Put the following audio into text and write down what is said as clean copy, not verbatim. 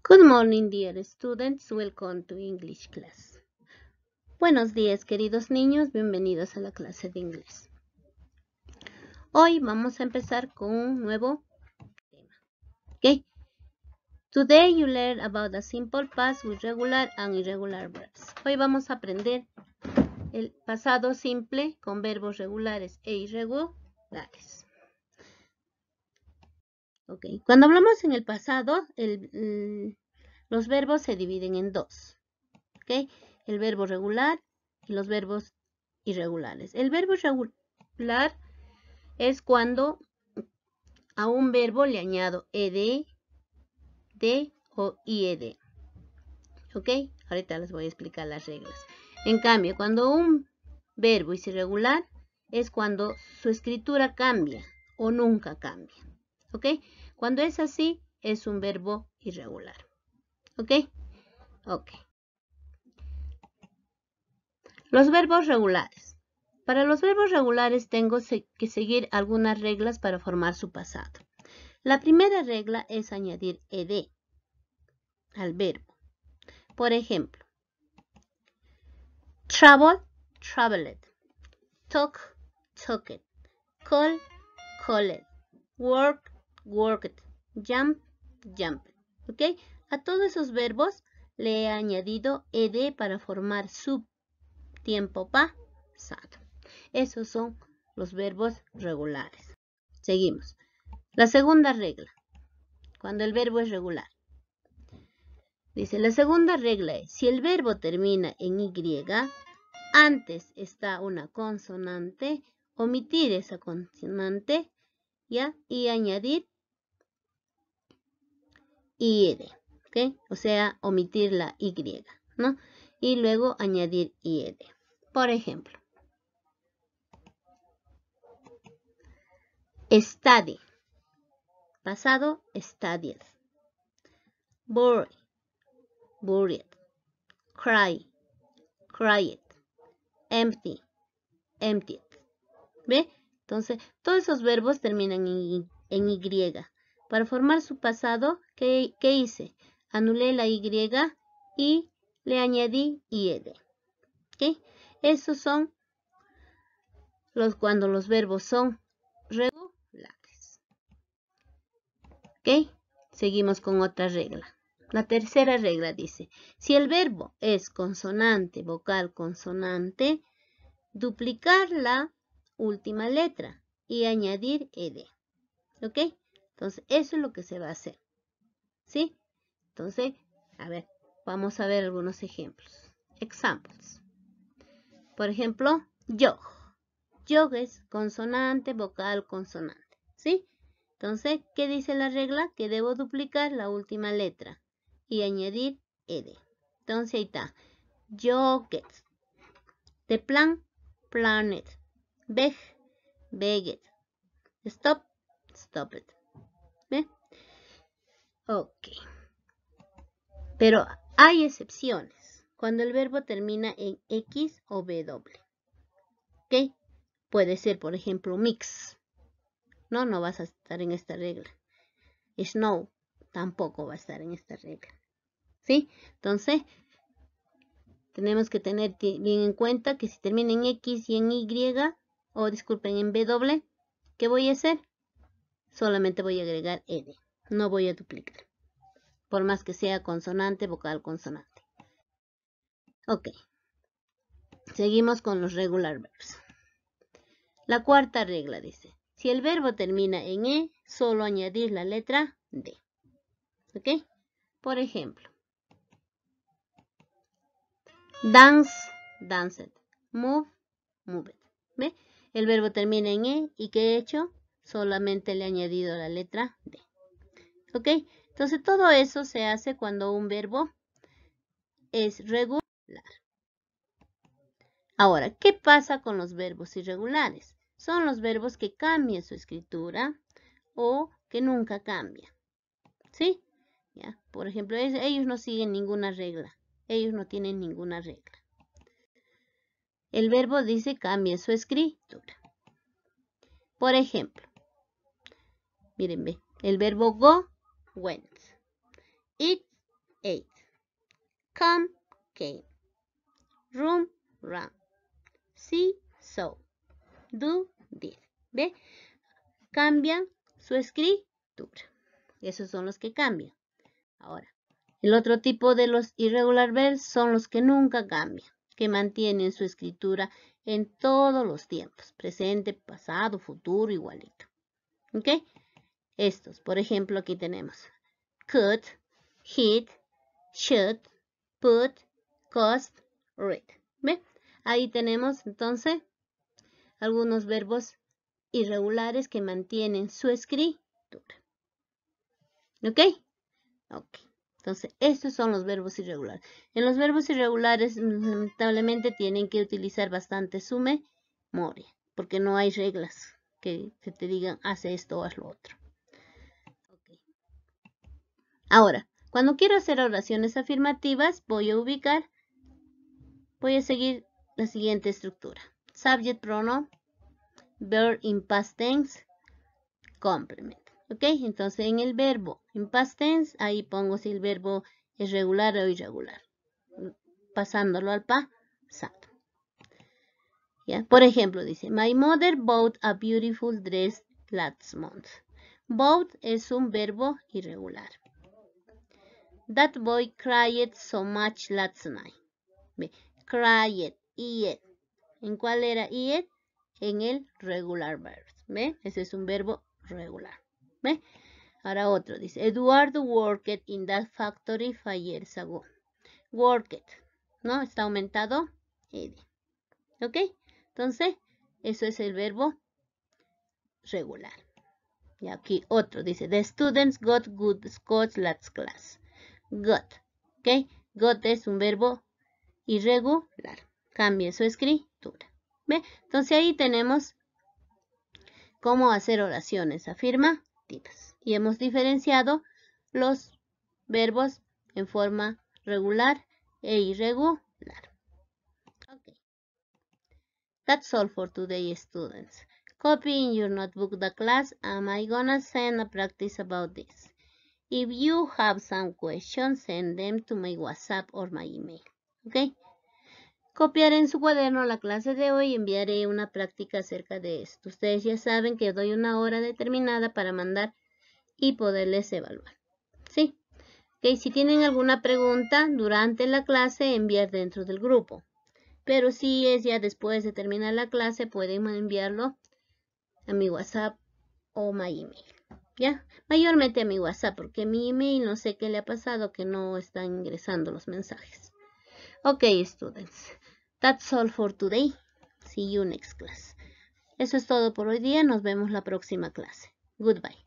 Good morning, dear students. Welcome to English class. Buenos días, queridos niños. Bienvenidos a la clase de inglés. Hoy vamos a empezar con un nuevo tema. Okay. Today you learn about the simple past with regular and irregular verbs. Hoy vamos a aprender el pasado simple con verbos regulares e irregulares. Okay. Cuando hablamos en el pasado, los verbos se dividen en dos. ¿Okay? El verbo regular y los verbos irregulares. El verbo regular es cuando a un verbo le añado ed, de o ied. ¿Ok? Ahorita les voy a explicar las reglas. En cambio, cuando un verbo es irregular, es cuando su escritura cambia o nunca cambia. ¿Ok? Cuando es así, es un verbo irregular. ¿Ok? Ok. Los verbos regulares. Para los verbos regulares tengo que seguir algunas reglas para formar su pasado. La primera regla es añadir ed al verbo. Por ejemplo, travel, traveled, talk, talked, call, called, work, worked, jump, jumped. ¿Ok? A todos esos verbos le he añadido ed para formar su tiempo pasado. Esos son los verbos regulares. Seguimos. La segunda regla, cuando el verbo es regular. Dice, la segunda regla es, si el verbo termina en Y, antes está una consonante, omitir esa consonante, ¿ya? Y añadir IED, ¿ok? O sea, omitir la Y, ¿no? Y luego añadir IED. Por ejemplo, study, pasado, studied. Bury, buried. Cry, cried. Empty, emptied. ¿Ve? Entonces, todos esos verbos terminan en Y. Para formar su pasado, ¿qué hice? Anulé la Y y le añadí IED. ¿Ok? Esos son cuando los verbos son regulares. ¿Ok? Seguimos con otra regla. La tercera regla dice, si el verbo es consonante, vocal, consonante, duplicar la última letra y añadir ed. ¿Ok? Entonces, eso es lo que se va a hacer. ¿Sí? Entonces, a ver, vamos a ver algunos ejemplos. Examples. Por ejemplo, jog. Jog es consonante, vocal, consonante. ¿Sí? Entonces, ¿qué dice la regla? Que debo duplicar la última letra y añadir ed. Entonces, ahí está. Jogged. The plan, planned. Beg, begged. Stop, stopped. ¿Ve? Ok. Pero hay excepciones. Cuando el verbo termina en X o W. ¿Ok? Puede ser, por ejemplo, mix. No vas a estar en esta regla. Snow tampoco va a estar en esta regla. ¿Sí? Entonces, tenemos que tener bien en cuenta que si termina en X y en Y, o disculpen, en W, ¿qué voy a hacer? Solamente voy a agregar ed. No voy a duplicar. Por más que sea consonante, vocal, consonante. Ok. Seguimos con los regular verbs. La cuarta regla dice, si el verbo termina en E, solo añadir la letra D. ¿Ok? Por ejemplo, dance, danced, move, moved. ¿Ve? El verbo termina en E y ¿qué he hecho? Solamente le he añadido la letra D. ¿Ok? Entonces todo eso se hace cuando un verbo es regular. Ahora, ¿qué pasa con los verbos irregulares? Son los verbos que cambian su escritura o que nunca cambian. ¿Sí? ¿Ya? Por ejemplo, ellos no siguen ninguna regla. Ellos no tienen ninguna regla. El verbo dice cambia su escritura. Por ejemplo, miren, ve, el verbo go, went. Eat, ate. Come, came. Room, ran. See, saw. Do, did. ¿Ve? Cambian su escritura. Esos son los que cambian. Ahora, el otro tipo de los irregular verbs son los que nunca cambian, que mantienen su escritura en todos los tiempos, presente, pasado, futuro, igualito. ¿Ok? Estos, por ejemplo, aquí tenemos could, hit, should, put, cost, read. ¿Ve? Ahí tenemos entonces algunos verbos irregulares que mantienen su escritura. ¿Ok? Ok. Entonces, estos son los verbos irregulares. En los verbos irregulares, lamentablemente, tienen que utilizar bastante su memoria, porque no hay reglas que te digan, haz esto o haz lo otro. Okay. Ahora, cuando quiero hacer oraciones afirmativas, voy a seguir la siguiente estructura. Subject pronoun, verb in past tense, complement. ¿Ok? Entonces, en el verbo en past tense, ahí pongo si el verbo es regular o irregular, pasándolo al pasado. ¿Ya? Por ejemplo, dice, my mother bought a beautiful dress last month. Bought es un verbo irregular. That boy cried so much last night. ¿Ve? Cried, it. ¿En cuál era it? En el regular verb. ¿Ve? Ese es un verbo regular. ¿Ve? Ahora otro, dice, Eduardo worked in that factory 5 years ago. Worked, ¿no? Está aumentado, ed. ¿Ok? Entonces, eso es el verbo regular. Y aquí otro, dice, the students got good scores last class. Got, ¿ok? Got es un verbo irregular. Cambie su escritura. ¿Ve? Entonces ahí tenemos cómo hacer oraciones afirmativas. Y hemos diferenciado los verbos en forma regular e irregular. Okay. That's all for today, students. Copy in your notebook the class, and I'm gonna send a practice about this. If you have some questions, send them to my WhatsApp or my email. Okay? Copiaré en su cuaderno la clase de hoy y enviaré una práctica acerca de esto. Ustedes ya saben que doy una hora determinada para mandar y poderles evaluar. ¿Sí? Ok, si tienen alguna pregunta durante la clase, enviar dentro del grupo. Pero si es ya después de terminar la clase, pueden enviarlo a mi WhatsApp o mi email. ¿Ya? Mayormente a mi WhatsApp, porque mi email no sé qué le ha pasado, que no están ingresando los mensajes. Ok, students. That's all for today. See you next class. Eso es todo por hoy día. Nos vemos la próxima clase. Goodbye.